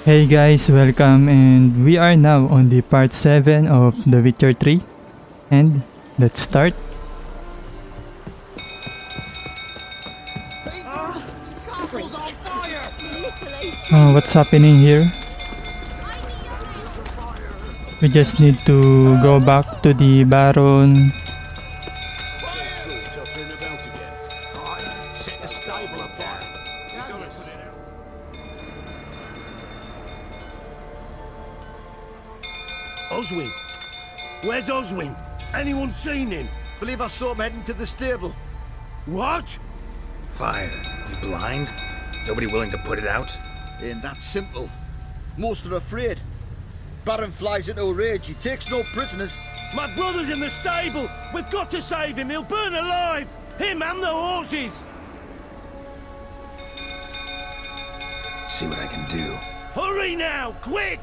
Hey guys, welcome, and we are now on the part 7 of The Witcher 3, and let's start. What's happening here? We just need to go back to the Baron. Oswin? Where's Oswin? Anyone seen him? Believe I saw him heading to the stable. What? Fire. You blind? Nobody willing to put it out? Ain't that simple. Most are afraid. Baron flies into a rage. He takes no prisoners. My brother's in the stable. We've got to save him. He'll burn alive. Him and the horses. See what I can do. Hurry now, quick!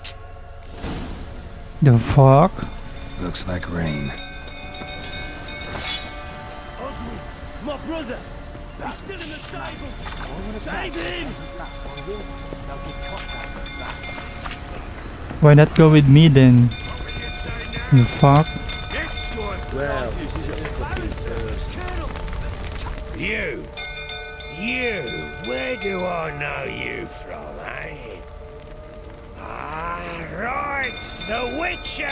The fuck? Looks like rain. Oswin, my brother. He's still in the stables. Save him! Why not go with me then? You fuck? Well, this is a fucking first. You, where do I know you from, eh? Ah, right, the Witcher!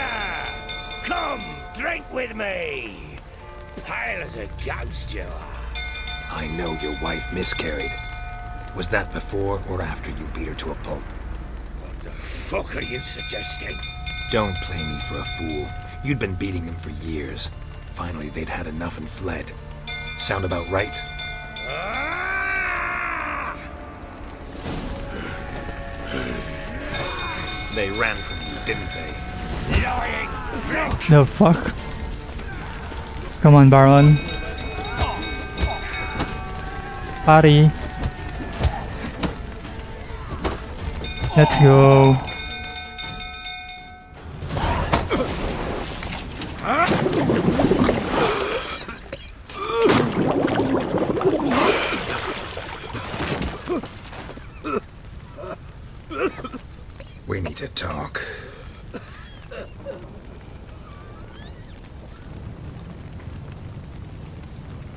Come, drink with me! Pale as a ghost you are. I know your wife miscarried. Was that before or after you beat her to a pulp? What the fuck are you suggesting? Don't play me for a fool. You'd been beating them for years. Finally, they'd had enough and fled. Sound about right? Ah! They ran from you, didn't they? Lying prick! The fuck? Come on, Baron. Party. Let's go. We need to talk.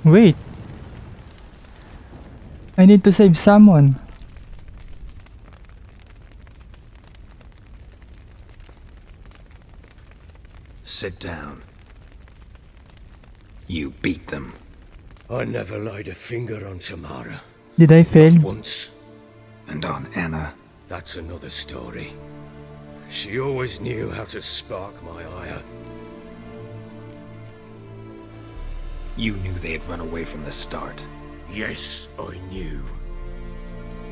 Wait. I need to save someone. Sit down. You beat them. I never laid a finger on Tamara. Did I fail? Not once. And on Anna. That's another story. She always knew how to spark my ire. You knew they had run away from the start. Yes, I knew.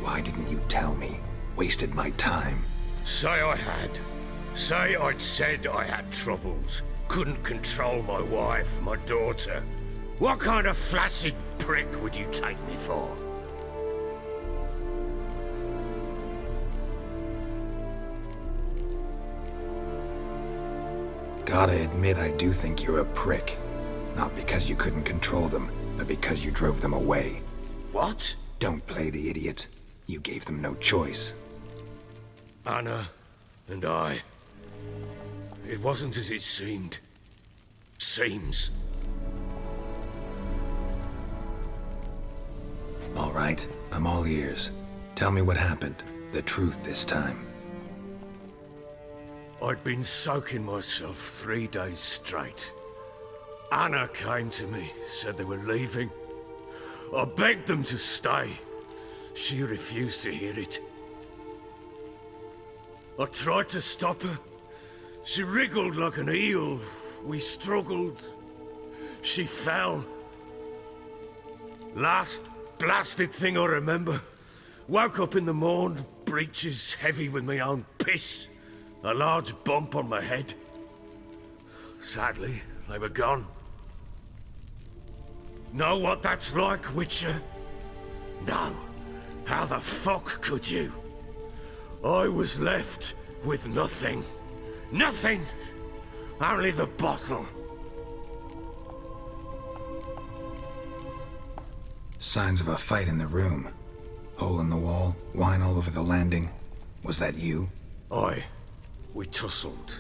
Why didn't you tell me? Wasted my time. Say I had. Say I'd said I had troubles. Couldn't control my wife, my daughter. What kind of flaccid prick would you take me for? Gotta admit, I do think you're a prick. Not because you couldn't control them, but because you drove them away. What? Don't play the idiot. You gave them no choice. Anna and I. It wasn't as it seemed. Seems. All right, I'm all ears. Tell me what happened. The truth this time. I'd been soaking myself 3 days straight. Anna came to me, said they were leaving. I begged them to stay. She refused to hear it. I tried to stop her. She wriggled like an eel. We struggled. She fell. Last blasted thing I remember. Woke up in the morn, breeches heavy with my own piss. A large bump on my head. Sadly, they were gone. Know what that's like, Witcher? No. How the fuck could you? I was left with nothing. Nothing! Only the bottle. Signs of a fight in the room. Hole in the wall, wine all over the landing. Was that you? Aye. We tussled.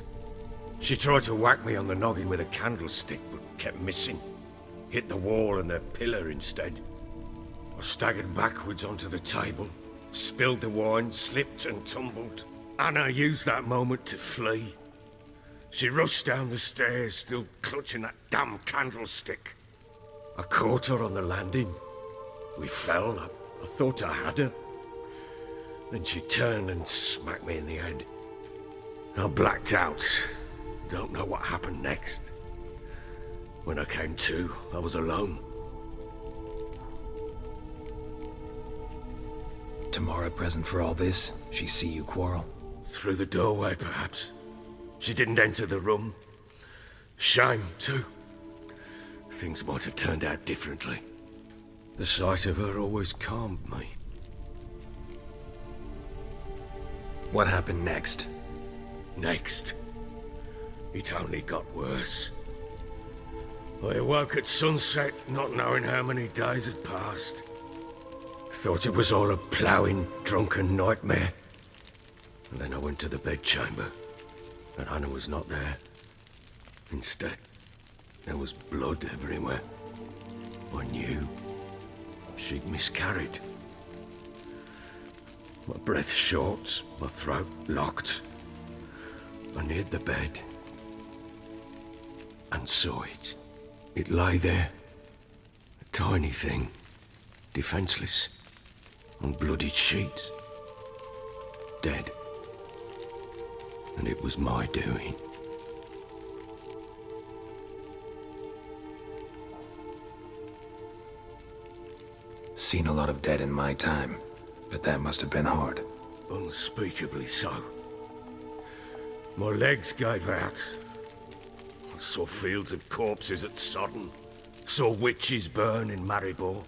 She tried to whack me on the noggin with a candlestick, but kept missing. Hit the wall and the pillar instead. I staggered backwards onto the table, spilled the wine, slipped and tumbled. Anna used that moment to flee. She rushed down the stairs, still clutching that damn candlestick. I caught her on the landing. We fell. I thought I had her. Then she turned and smacked me in the head. I blacked out. Don't know what happened next. When I came to, I was alone. Tamara present for all this? She see you quarrel? Through the doorway, perhaps. She didn't enter the room. Shame, too. Things might have turned out differently. The sight of her always calmed me. What happened next? Next, it only got worse. I awoke at sunset, not knowing how many days had passed. Thought it was all a ploughing, drunken nightmare. And then I went to the bedchamber, but Anna was not there. Instead, there was blood everywhere. I knew she'd miscarried. My breath short, my throat locked. I neared the bed and saw it. It lay there, a tiny thing, defenseless, on bloodied sheets, dead. And it was my doing. Seen a lot of dead in my time, but that must have been hard. Unspeakably so. My legs gave out. I saw fields of corpses at Sodden. Saw witches burn in Maribor.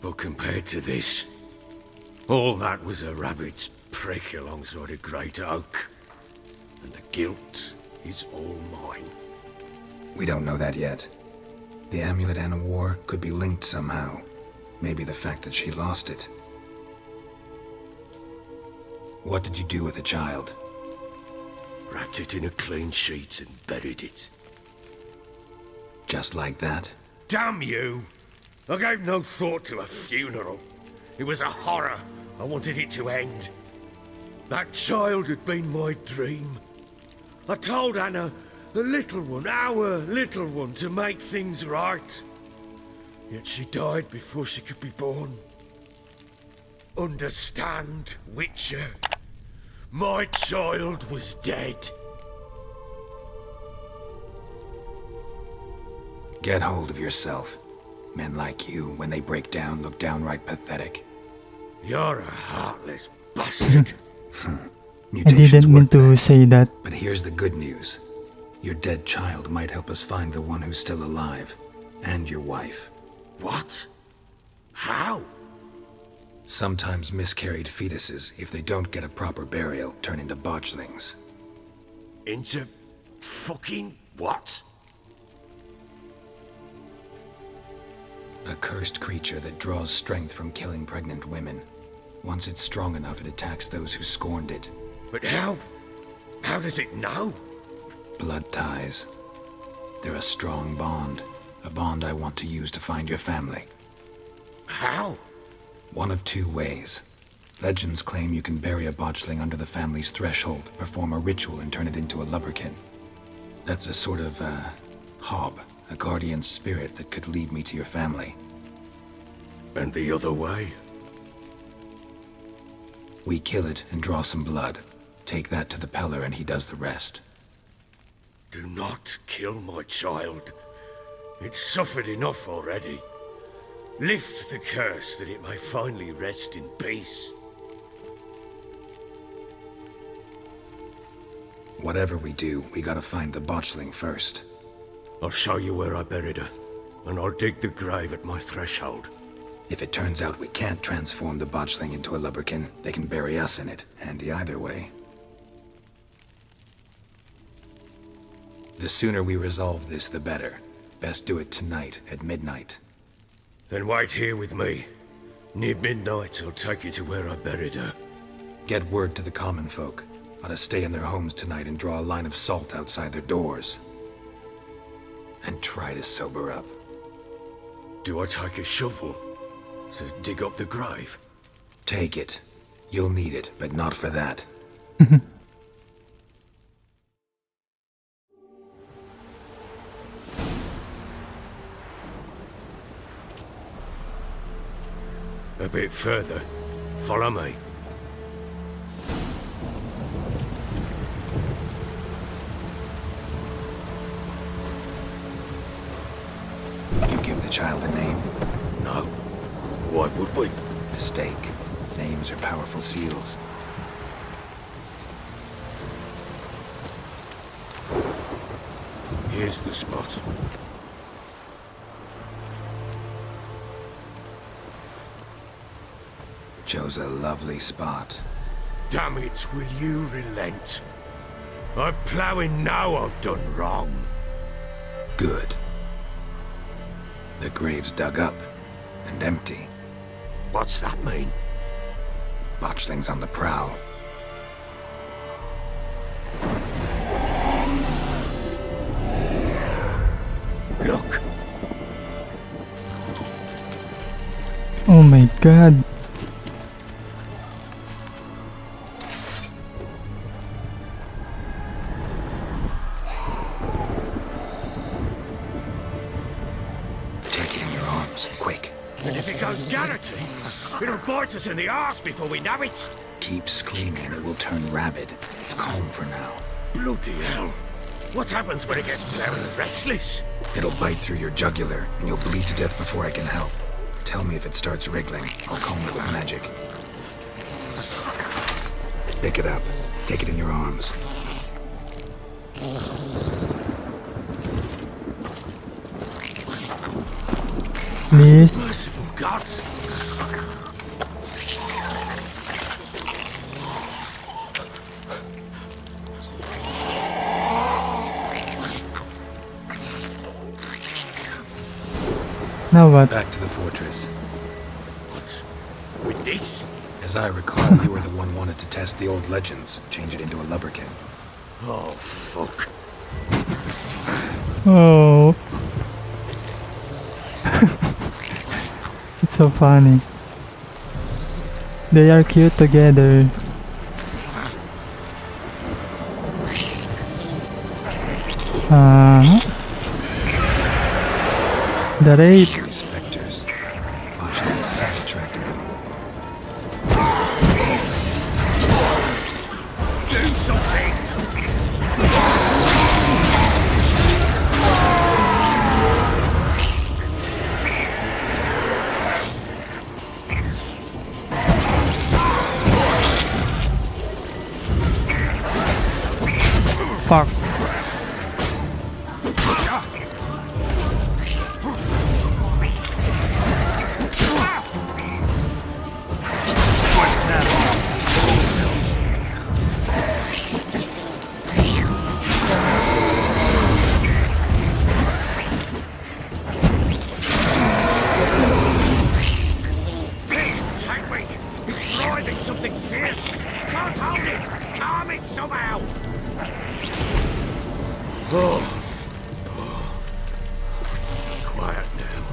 But compared to this, all that was a rabbit's prick alongside a great oak. And the guilt is all mine. We don't know that yet. The amulet Anna wore could be linked somehow. Maybe the fact that she lost it. What did you do with the child? Wrapped it in a clean sheet and buried it. Just like that? Damn you! I gave no thought to a funeral. It was a horror. I wanted it to end. That child had been my dream. I told Anna, the little one, our little one, to make things right. Yet she died before she could be born. Understand, Witcher? My child was dead. Get hold of yourself. Men like you, when they break down, look downright pathetic. You're a heartless bastard. I Mutations didn't mean work to bad. say that. But here's the good news. Your dead child might help us find the one who's still alive. And your wife. What? How? Sometimes miscarried fetuses, if they don't get a proper burial, turn into botchlings. Into fucking what? A cursed creature that draws strength from killing pregnant women. Once it's strong enough, it attacks those who scorned it. But how? How does it know? Blood ties. They're a strong bond. A bond I want to use to find your family. How? One of two ways. Legends claim you can bury a botchling under the family's threshold, perform a ritual, and turn it into a lubberkin. That's a sort of, hob, a guardian spirit that could lead me to your family. And the other way? We kill it and draw some blood. Take that to the Peller and he does the rest. Do not kill my child. It's suffered enough already. Lift the curse that it may finally rest in peace. Whatever we do, we gotta find the botchling first. I'll show you where I buried her, and I'll dig the grave at my threshold. If it turns out we can't transform the botchling into a lubberkin, they can bury us in it. Handy either way. The sooner we resolve this, the better. Best do it tonight, at midnight. Then wait here with me. Near midnight, I'll take you to where I buried her. Get word to the common folk. Ought to stay in their homes tonight and draw a line of salt outside their doors. And try to sober up. Do I take a shovel to dig up the grave? Take it. You'll need it, but not for that. A bit further. Follow me. You give the child a name? No. Why would we? Mistake. Names are powerful seals. Here's the spot. Chose a lovely spot. Damn it, will you relent? I'm ploughing now I've done wrong. Good. The grave's dug up and empty. What's that mean? Botchling's on the prowl. Look, Oh my god. Take it in your arms, quick. and if it goes garroty, it'll bite us in the arse before we know it. Keep screaming, it will turn rabid. It's calm for now. Bloody hell. What happens when it gets blurry restless? It'll bite through your jugular, and you'll bleed to death before I can help. Tell me if it starts wriggling. I'll calm it with magic. Pick it up. Take it in your arms. Please. Merciful gods. Now what? Back to the fortress. What? With this? As I recall, you were the one wanted to test the old legends, change it into a Lubberkin. Oh, fuck. Oh. It's so funny. They are cute together. The rape. Eerie specters. Botchling is so attracted them. Do something! Fuck. Take me! It's writhing something fierce! Can't hold it! Calm it somehow! Oh. Quiet now.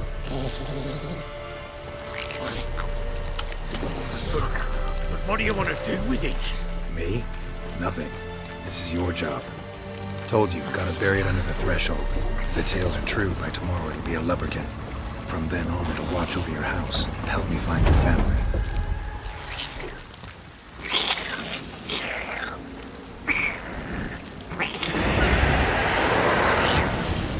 But what do you want to do with it? Me? Nothing. This is your job. Told you, gotta bury it under the threshold. If the tales are true, by tomorrow it'll be a Lubberkin. From then on, it'll watch over your house and help me find your family.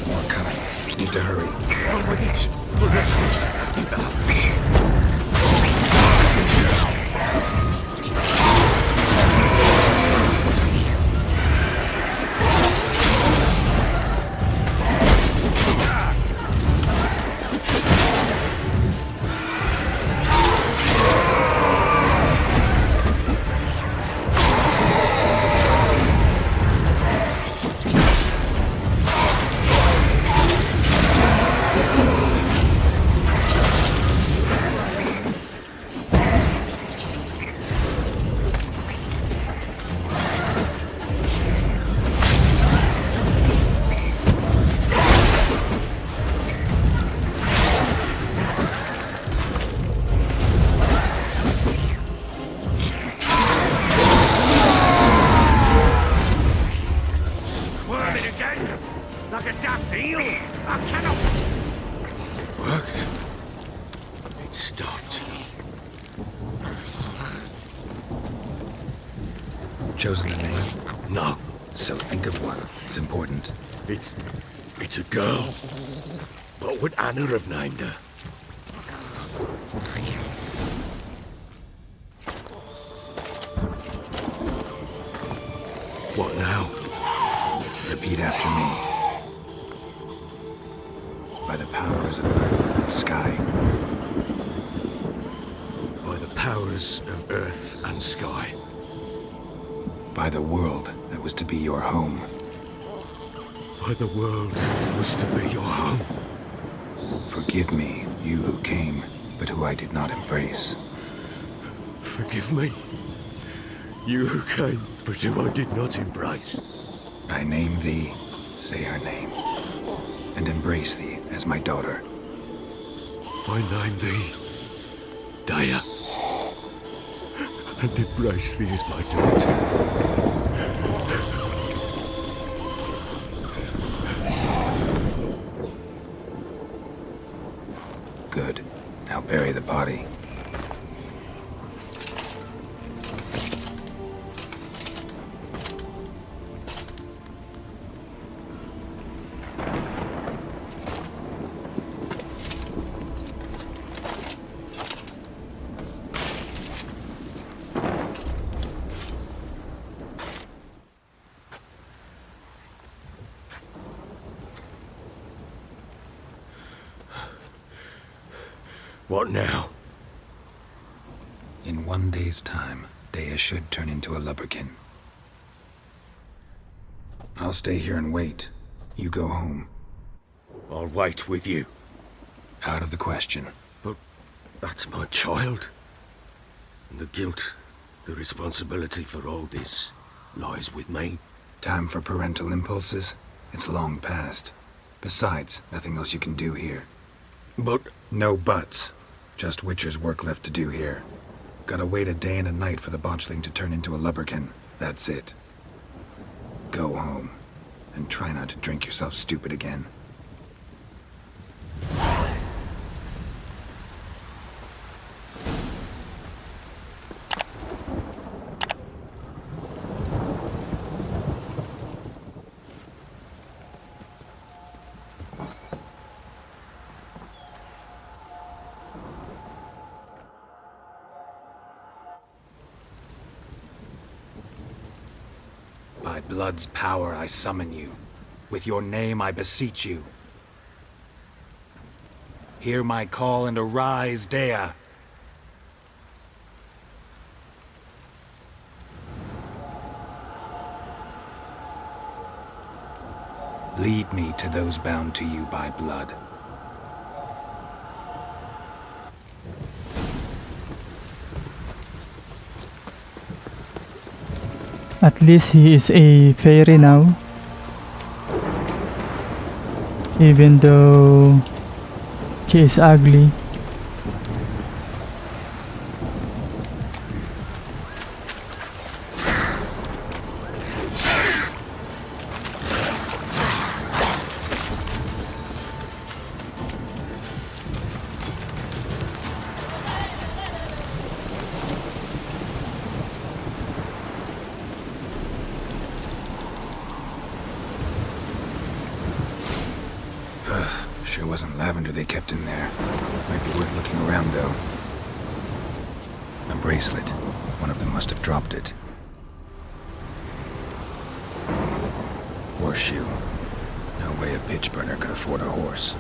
More coming. Need to hurry. On with it! We're not devours. chosen a name? No, So think of one. It's important. it's a girl. What would Anna have named her? What now? Repeat after me. By the powers of earth and sky. By the powers of earth and sky. By the world that was to be your home. By the world that was to be your home. Forgive me, you who came, but who I did not embrace. Forgive me. You who came, but who I did not embrace. I name thee, say her name, and embrace thee as my daughter. I name thee Daya, and embrace thee as my daughter. Good. Now bury the body. What now? In 1 day's time, Dea should turn into a Lubberkin. I'll stay here and wait. You go home. I'll wait with you. Out of the question. But that's my child. And the guilt, the responsibility for all this lies with me. Time for parental impulses? It's long past. Besides, nothing else you can do here. But No buts. Just Witcher's work left to do here. Gotta wait a day and a night for the Botchling to turn into a Lubberkin. That's it. Go home. And try not to drink yourself stupid again. By blood's power I summon you. With your name I beseech you. Hear my call and arise, Dea. Lead me to those bound to you by blood. At least he is a fairy now. Even though she is ugly. Sure wasn't lavender they kept in there. Might be worth looking around, though. A bracelet. One of them must have dropped it. Horseshoe. No way a pitch burner could afford a horse.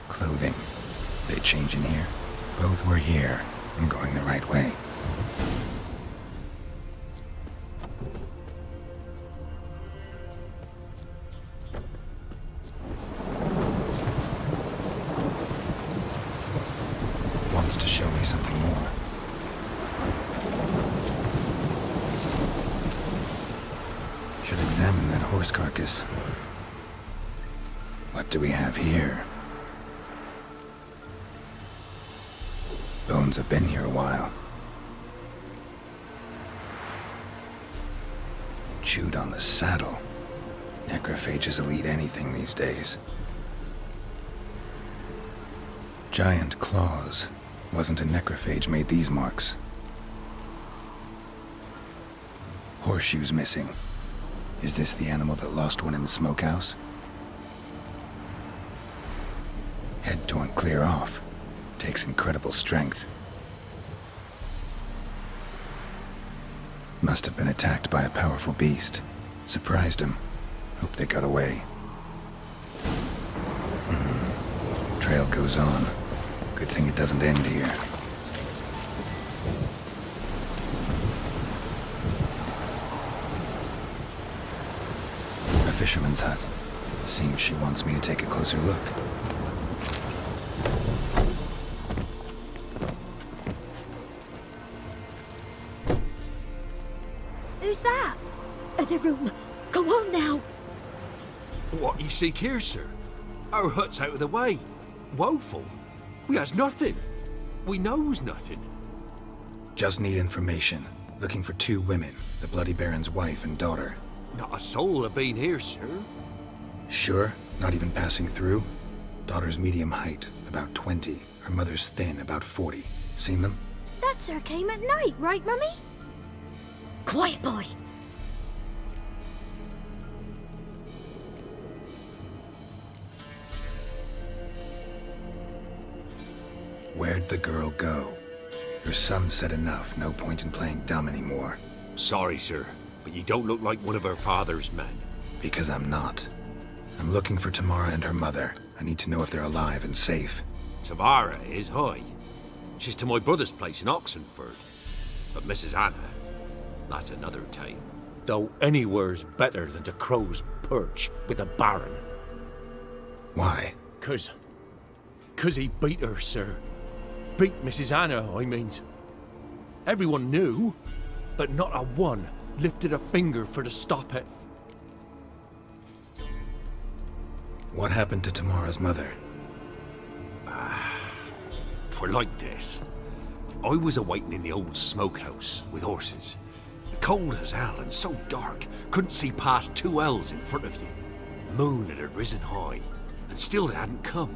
Clothing. They change in here? Both were here. I'm going the right way. Wants to show me something more. Should examine that horse carcass. What do we have here? Bones have been here a while. Chewed on the saddle. Necrophages will eat anything these days. Giant claws. Wasn't a necrophage made these marks. Horseshoes missing. Is this the animal that lost one in the smokehouse? Head torn clear off. Takes incredible strength. Must have been attacked by a powerful beast. Surprised him. Hope they got away. Trail goes on. Good thing it doesn't end here. A fisherman's hut. Seems she wants me to take a closer look. Who's that? The room. Go on now. What you seek here, sir? Our hut's out of the way. Woeful. We has nothing. We knows nothing. Just need information. Looking for 2 women, the Bloody Baron's wife and daughter. Not a soul have been here, sir. Sure? Not even passing through? Daughter's medium height, about 20. Her mother's thin, about 40. Seen them? That sir came at night, right, Mummy? Quiet, boy. Where'd the girl go? Your son said enough, no point in playing dumb anymore. Sorry, sir, but you don't look like one of her father's men. Because I'm not. I'm looking for Tamara and her mother. I need to know if they're alive and safe. Tamara is high. She's to my brother's place in Oxenfurt. But Mrs. Anna, that's another tale. Though anywhere's better than to Crow's Perch with a baron. Why? 'Cause he beat her, sir. Beat Mrs. Anna, I means. Everyone knew, but not a one lifted a finger for to stop it. What happened to Tamara's mother? 'Twere like this. I was awaiting in the old smokehouse with horses. Cold as hell and so dark, couldn't see past 2 ells in front of you. Moon had risen high, and still they hadn't come.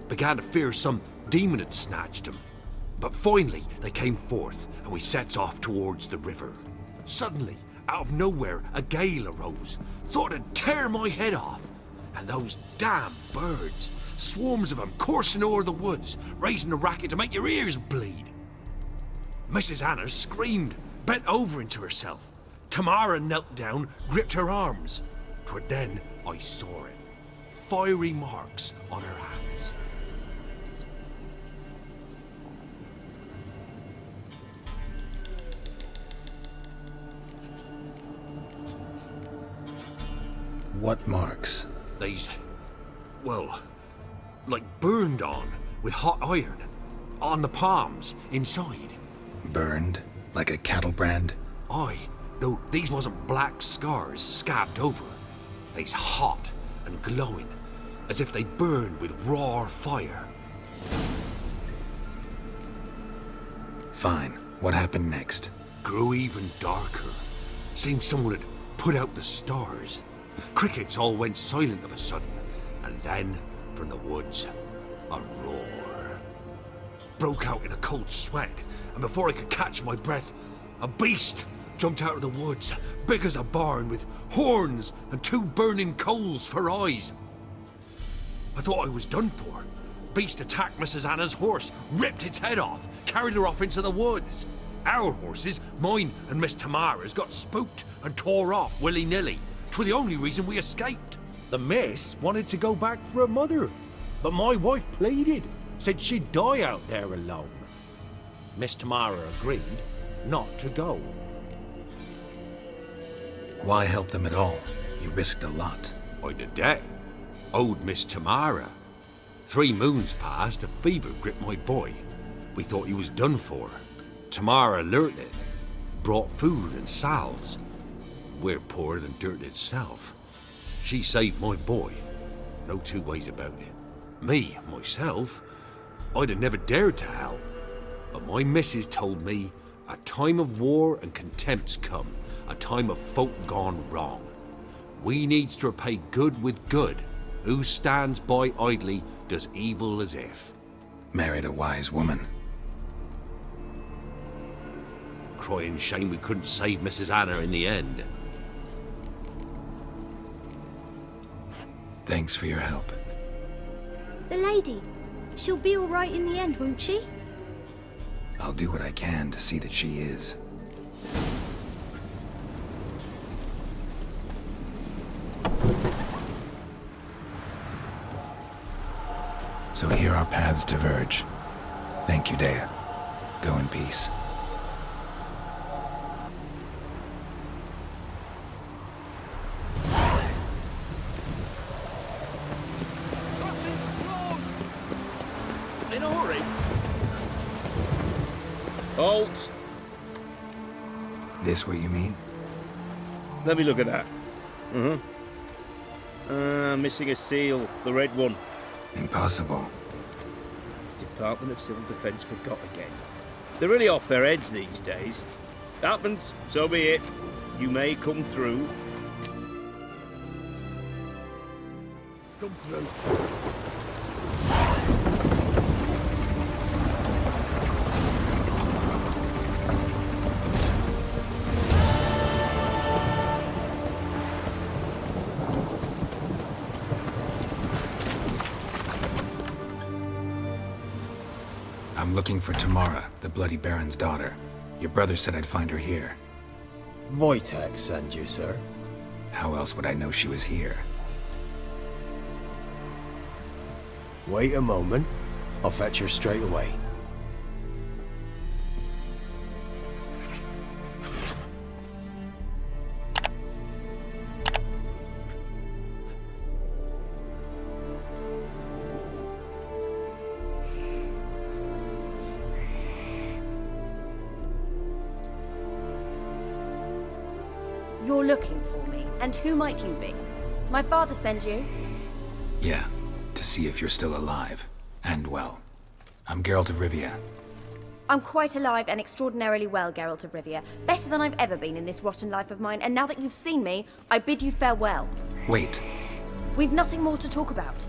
Began to fear some demon had snatched them. But finally they came forth, and we sets off towards the river. Suddenly, out of nowhere, a gale arose. Thought it'd tear my head off. And those damn birds, swarms of them coursing o'er the woods, raising a racket to make your ears bleed. Mrs. Anna screamed, bent over into herself. Tamara knelt down, gripped her arms. 'Twere then I saw it. Fiery marks on her hands. What marks? They's, well, like burned on with hot iron. On the palms, inside. Burned? Like a cattle brand? Aye, though these wasn't black scars scabbed over. They's hot and glowing, as if they burned with raw fire. Fine. What happened next? Grew even darker. Seemed someone had put out the stars. Crickets all went silent of a sudden, and then, from the woods, a roar. Broke out in a cold sweat, and before I could catch my breath, a beast jumped out of the woods, big as a barn, with horns and 2 burning coals for eyes. I thought I was done for. Beast attacked Mrs. Anna's horse, ripped its head off, carried her off into the woods. Our horses, mine and Miss Tamara's, got spooked and tore off willy-nilly. 'Twere the only reason we escaped. The miss wanted to go back for her mother, but my wife pleaded, said she'd die out there alone. Miss Tamara agreed not to go. Why help them at all? You risked a lot. I'd a debt. Owed Miss Tamara. 3 moons passed, a fever gripped my boy. We thought he was done for. Tamara learnt it. Brought food and salves. We're poorer than dirt itself. She saved my boy. No 2 ways about it. Me, myself, I'd have never dared to help. But my missus told me a time of war and contempt's come. A time of folk gone wrong. We needs to repay good with good. Who stands by idly does evil as if. Married a wise woman. crying shame we couldn't save Mrs. Anna in the end. Thanks for your help. The lady. She'll be all right in the end, won't she? I'll do what I can to see that she is. So here our paths diverge. Thank you, Dea. Go in peace. Crossing's closed! In a hurry. Halt! This what you mean? Let me look at that. Missing a seal, the red one. Impossible. Department of Civil Defence forgot again. They're really off their heads these days. Happens, so be it. You may come through. Come through. I'm looking for Tamara, the Bloody Baron's daughter. Your brother said I'd find her here. Wojtek sent you, sir. How else would I know she was here? Wait a moment. I'll fetch her straight away. You're looking for me, and who might you be? My father sent you? Yeah, to see if you're still alive. And well. I'm Geralt of Rivia. I'm quite alive and extraordinarily well, Geralt of Rivia. Better than I've ever been in this rotten life of mine, and now that you've seen me, I bid you farewell. Wait. We've nothing more to talk about.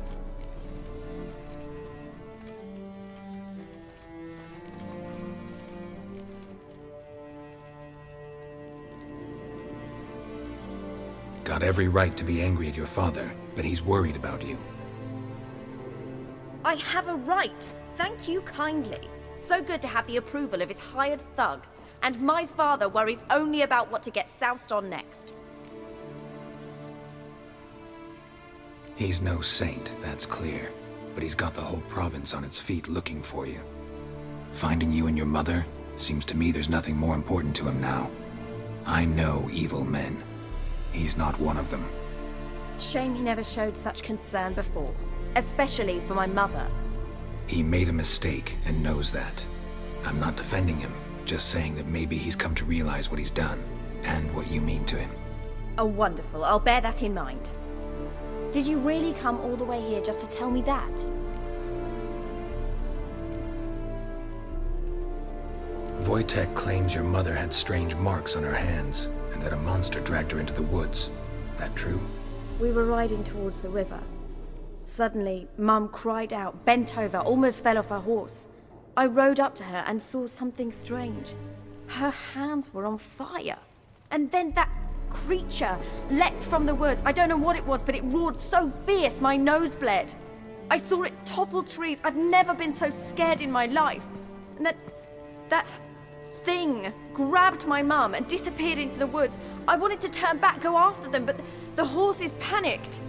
Got every right to be angry at your father, but he's worried about you. I have a right. Thank you kindly. So good to have the approval of his hired thug. And my father worries only about what to get soused on next. He's no saint, that's clear. But he's got the whole province on its feet looking for you. Finding you and your mother, seems to me there's nothing more important to him now. I know evil men. He's not one of them. Shame he never showed such concern before. Especially for my mother. He made a mistake and knows that. I'm not defending him, just saying that maybe he's come to realize what he's done, and what you mean to him. Oh, wonderful. I'll bear that in mind. Did you really come all the way here just to tell me that? Wojtek claims your mother had strange marks on her hands, and that a monster dragged her into the woods. That true? We were riding towards the river. Suddenly, Mum cried out, bent over, almost fell off her horse. I rode up to her and saw something strange. Her hands were on fire. And then that creature leapt from the woods. I don't know what it was, but it roared so fierce my nose bled. I saw it topple trees. I've never been so scared in my life. And that thing grabbed my mum and disappeared into the woods. I wanted to turn back, go after them, but the horses panicked.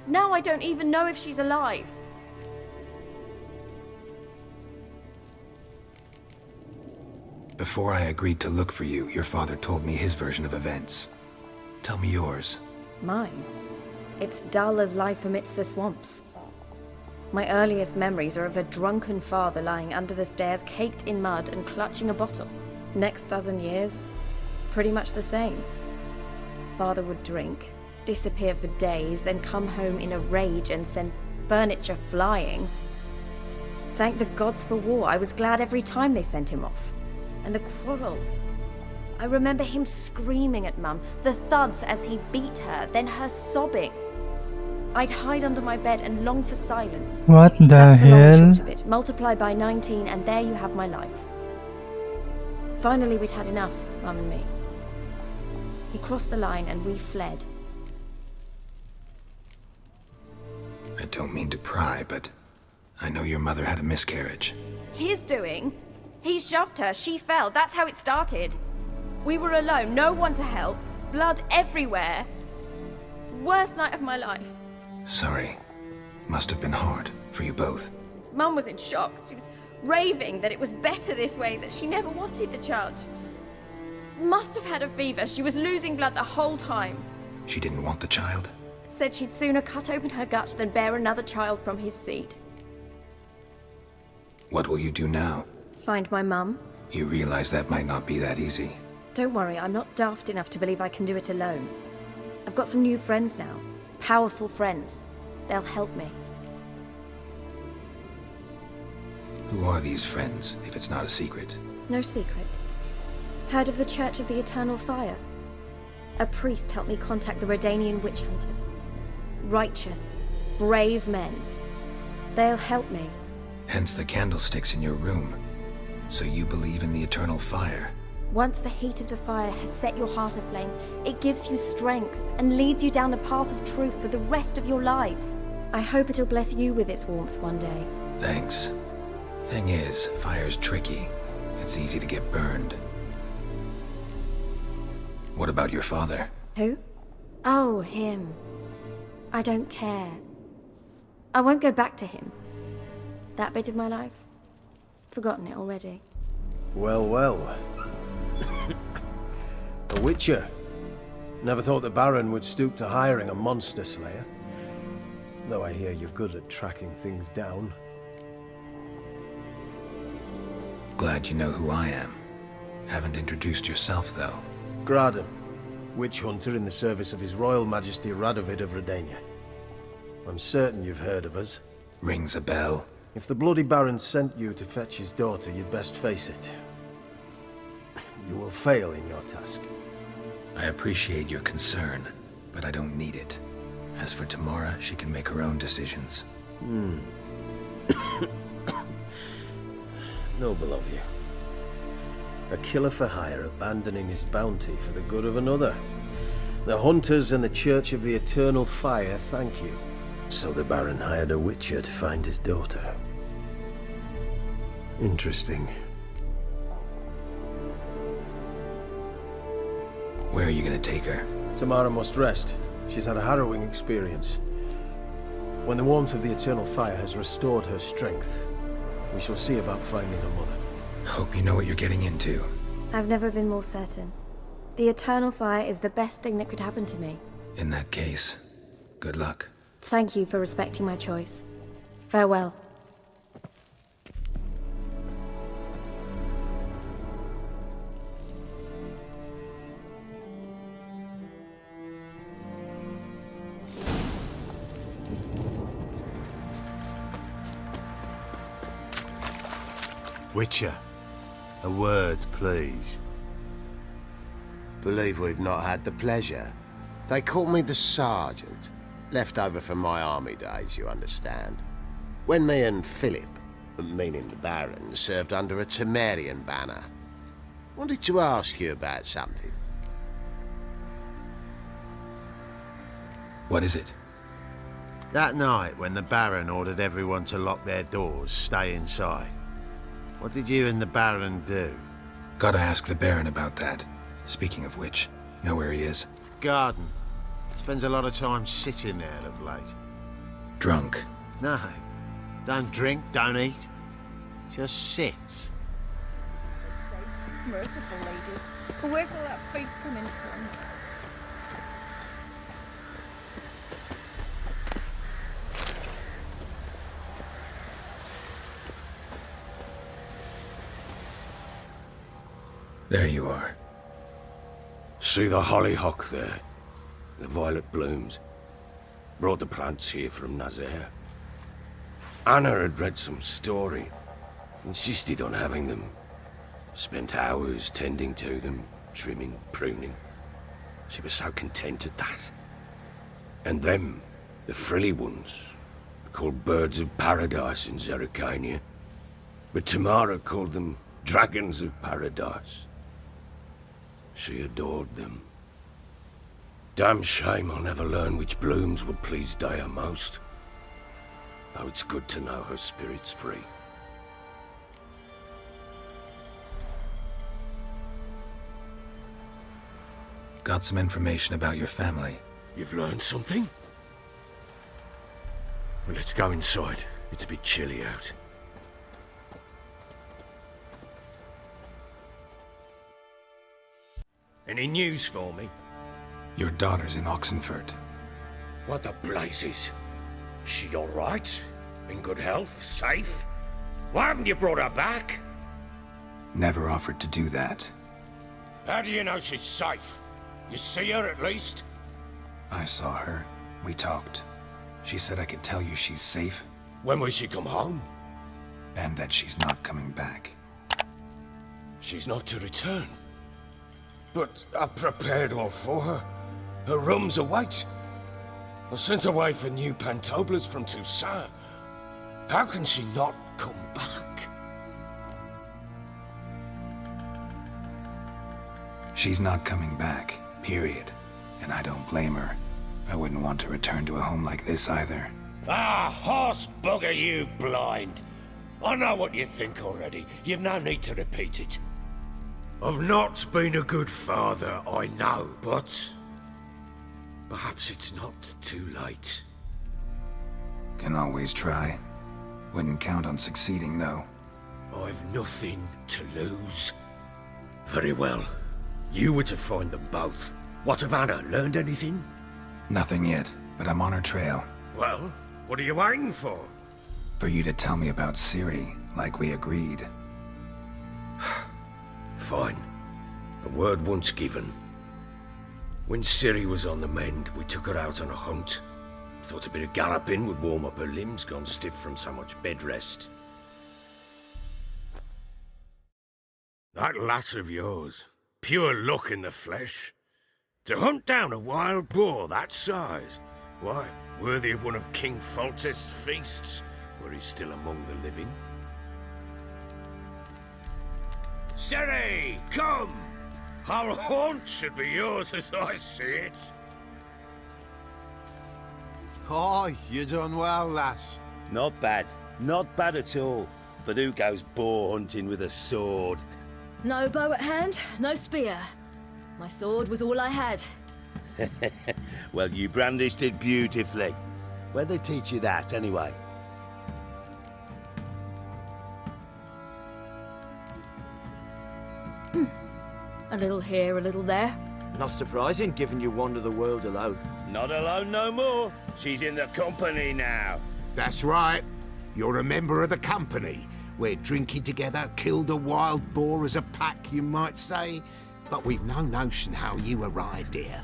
Now I don't even know if she's alive. Before I agreed to look for you, your father told me his version of events. Tell me yours. Mine? It's dull as life amidst the swamps. My earliest memories are of a drunken father lying under the stairs, caked in mud and clutching a bottle. Next dozen years, pretty much the same. Father would drink, disappear for days, then come home in a rage and send furniture flying. Thank the gods for war. I was glad every time they sent him off. And the quarrels. I remember him screaming at Mum, the thuds as he beat her, then her sobbing. I'd hide under my bed and long for silence. What the That's the long hell? and short of it. Multiply by 19 and there you have my life. Finally, we'd had enough, Mum and me. He crossed the line and we fled. I don't mean to pry, but I know your mother had a miscarriage. His doing? He shoved her, she fell, that's how it started. We were alone, no one to help, blood everywhere. Worst night of my life. Sorry. Must have been hard for you both. Mum was in shock. She was raving that it was better this way, that she never wanted the child. Must have had a fever. She was losing blood the whole time. She didn't want the child? Said she'd sooner cut open her gut than bear another child from his seed. What will you do now? Find my mum. You realize that might not be that easy. Don't worry, I'm not daft enough to believe I can do it alone. I've got some new friends now. Powerful friends. They'll help me. Who are these friends, if it's not a secret? No secret. Heard of the Church of the Eternal Fire? A priest helped me contact the Redanian witch hunters. Righteous, brave men. They'll help me. Hence the candlesticks in your room. So you believe in the eternal fire? Once the heat of the fire has set your heart aflame, it gives you strength and leads you down the path of truth for the rest of your life. I hope it'll bless you with its warmth one day. Thanks. Thing is, fire's tricky. It's easy to get burned. What about your father? Who? Oh, him. I don't care. I won't go back to him. That bit of my life? Forgotten it already. Well, well. A witcher. Never thought the Baron would stoop to hiring a monster slayer. Though I hear you're good at tracking things down. Glad you know who I am. Haven't introduced yourself, though. Graden, witch hunter in the service of His Royal Majesty Radovid of Redania. I'm certain you've heard of us. Rings a bell. If the Bloody Baron sent you to fetch his daughter, you'd best face it. You will fail in your task. I appreciate your concern, but I don't need it. As for Tamara, she can make her own decisions. Noble of you. A killer for hire abandoning his bounty for the good of another. The hunters and the Church of the Eternal Fire thank you. So the Baron hired a witcher to find his daughter. Interesting. Where are you gonna take her? Tamara must rest. She's had a harrowing experience. When the warmth of the Eternal Fire has restored her strength, we shall see about finding her mother. Hope you know what you're getting into. I've never been more certain. The Eternal Fire is the best thing that could happen to me. In that case, good luck. Thank you for respecting my choice. Farewell. Witcher, a word, please. Believe we've not had the pleasure. They call me the Sergeant. Left over from my army days, you understand. When me and Philip, meaning the Baron, served under a Temerian banner. Wanted to ask you about something. What is it? That night when the Baron ordered everyone to lock their doors, stay inside. What did you and the Baron do? Gotta ask the Baron about that. Speaking of which, know where he is? Garden. Spends a lot of time sitting there of late. Drunk. No. Don't drink, don't eat. Just sits. Merciful ladies. Where's all that faith coming from? There you are. See the hollyhock there? The violet blooms. Brought the plants here from Nazaire. Anna had read some story. Insisted on having them. Spent hours tending to them, trimming, pruning. She was so content at that. And them, the frilly ones, called birds of paradise in Zerrikania. But Tamara called them dragons of paradise. She adored them. Damn shame I'll never learn which blooms would please Dea most. Though it's good to know her spirit's free. Got some information about your family. You've learned something? Well, let's go inside. It's a bit chilly out. Any news for me? Your daughter's in Oxenfurt. What the blazes? She all right? In good health? Safe? Why haven't you brought her back? Never offered to do that. How do you know she's safe? You see her at least? I saw her. We talked. She said I could tell you she's safe. When will she come home? And that she's not coming back. She's not to return. But I've prepared all for her. Her rooms await. I've sent away for new pantoblas from Toussaint. How can she not come back? She's not coming back, period. And I don't blame her. I wouldn't want to return to a home like this either. Ah, horse bugger you, blind. I know what you think already. You've no need to repeat it. I've not been a good father, I know, but perhaps it's not too late. Can always try. Wouldn't count on succeeding, though. I've nothing to lose. Very well. You were to find them both. What of Anna? Learned anything? Nothing yet, but I'm on her trail. Well, what are you waiting for? For you to tell me about Ciri, like we agreed. Fine. A word once given. When Ciri was on the mend, we took her out on a hunt. Thought a bit of galloping would warm up her limbs, gone stiff from so much bed rest. That lass of yours, pure luck in the flesh. To hunt down a wild boar that size, why, worthy of one of King Foltest's feasts, were he still among the living. Ciri, come! Our haunt should be yours as I see it. Oh, you done well, lass. Not bad. Not bad at all. But who goes boar hunting with a sword? No bow at hand, no spear. My sword was all I had. Well, you brandished it beautifully. Where'd they teach you that, anyway? A little here, a little there. Not surprising, given you wander the world alone. Not alone no more. She's in the company now. That's right. You're a member of the company. We're drinking together, killed a wild boar as a pack, you might say. But we've no notion how you arrived here.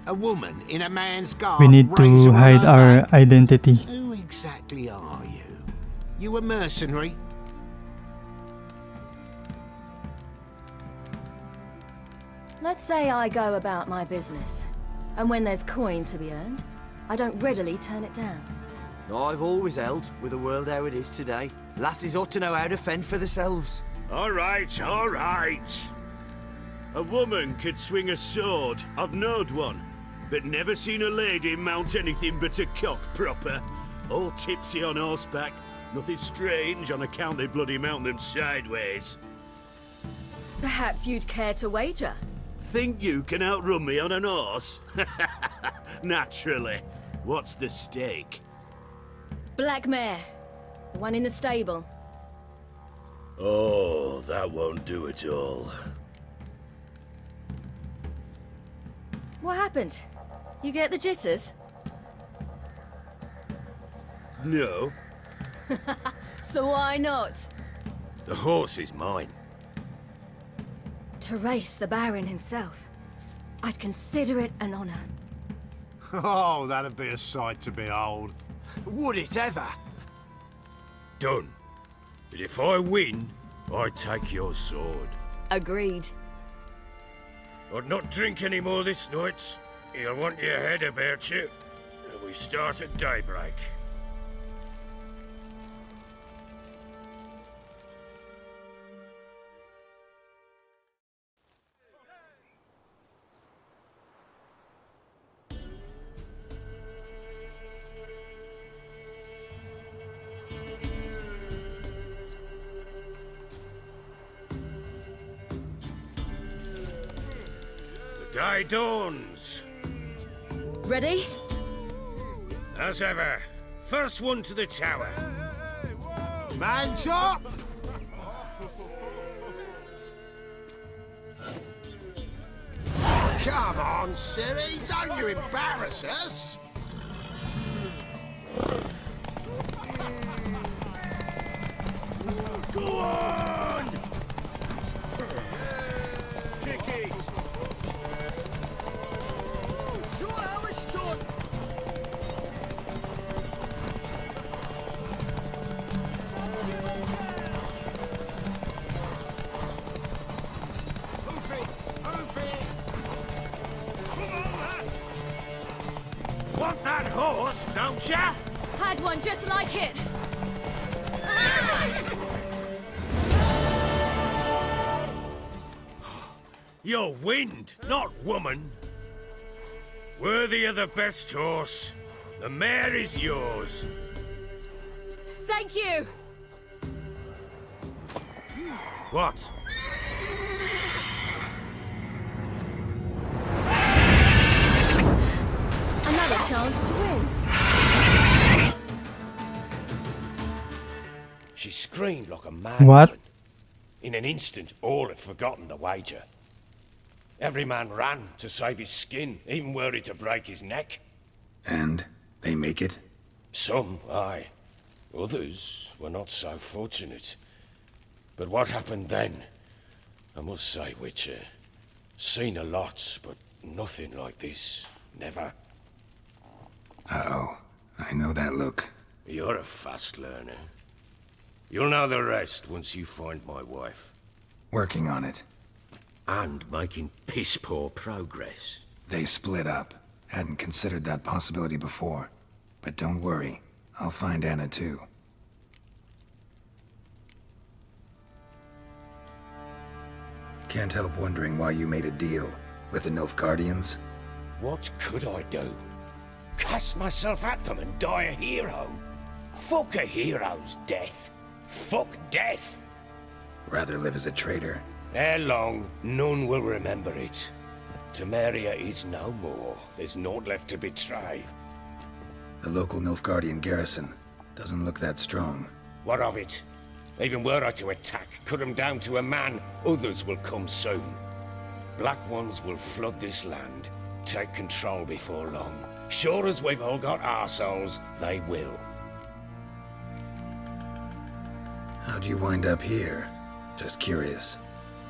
A woman in a man's garb. We need to hide our identity. Who exactly are you? You a mercenary? Let's say I go about my business. And when there's coin to be earned, I don't readily turn it down. I've always held, with the world how it is today, lasses ought to know how to fend for themselves. All right, all right. A woman could swing a sword. I've knowed one. But never seen a lady mount anything but a cock proper. All tipsy on horseback. Nothing strange on account they bloody mount them sideways. Perhaps you'd care to wager? Think you can outrun me on an horse? Naturally. What's the stake? Black mare. The one in the stable. Oh, that won't do at all. What happened? You get the jitters? No, So why not? the horse is mine. To race the Baron himself. I'd consider it an honor. Oh, that'd be a sight to behold. Would it ever? Done. But if I win, I take your sword. Agreed. I'd not drink any more this night. You'll want your head about you. And we start at daybreak. Day dawns. Ready? As ever. First one to the tower. Man chop! Come on, Ciri, don't you embarrass us! Go on! Kick it! Show how it's done! Want that horse, don't ya? Had one just like it. You're wind, not woman. Worthy of the best horse. The mare is yours. Thank you. What? Another chance to win. She screamed like a mad What? woman. In an instant, all had forgotten the wager. Every man ran to save his skin, even were it to break his neck. And they make it? Some, aye. Others were not so fortunate. But what happened then? I must say, Witcher, seen a lot, but nothing like this. Never. Uh-oh. I know that look. You're a fast learner. You'll know the rest once you find my wife. Working on it. And making piss-poor progress. They split up. Hadn't considered that possibility before. But don't worry. I'll find Anna too. Can't help wondering why you made a deal with the Nilfgaardians. What could I do? Cast myself at them and die a hero? Fuck a hero's death. Fuck death. Rather live as a traitor. Ere long, none will remember it. Temeria is no more. There's naught left to betray. The local Nilfgaardian garrison doesn't look that strong. What of it? Even were I to attack, cut them down to a man, others will come soon. Black ones will flood this land, take control before long. Sure as we've all got arseholes, they will. How'd you wind up here? Just curious.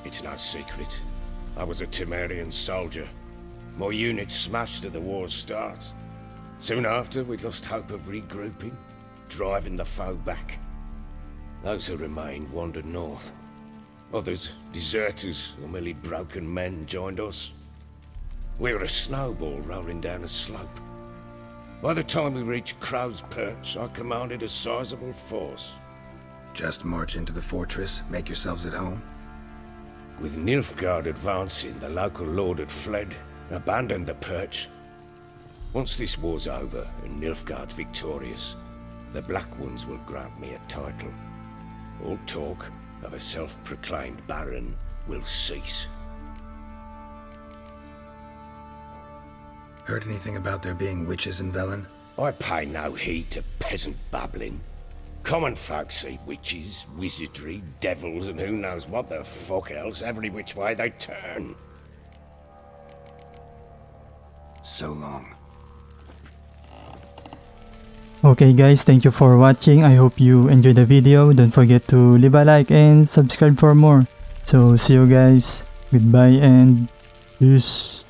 It's no secret. I was a Temerian soldier. My unit smashed at the war's start. Soon after, we lost hope of regrouping, driving the foe back. Those who remained wandered north. Others, deserters or merely broken men, joined us. We were a snowball rolling down a slope. By the time we reached Crow's Perch, I commanded a sizable force. Just march into the fortress, make yourselves at home? With Nilfgaard advancing, the local lord had fled, abandoned the perch. Once this war's over and Nilfgaard's victorious, the Black Ones will grant me a title. All talk of a self-proclaimed baron will cease. Heard anything about there being witches in Velen? I pay no heed to peasant babbling. Common folk see witches, wizardry, devils, and who knows what the fuck else every which way they turn. So long. Okay guys, thank you for watching. I hope you enjoyed the video. Don't forget to leave a like and subscribe for more. So see you guys. Goodbye and peace.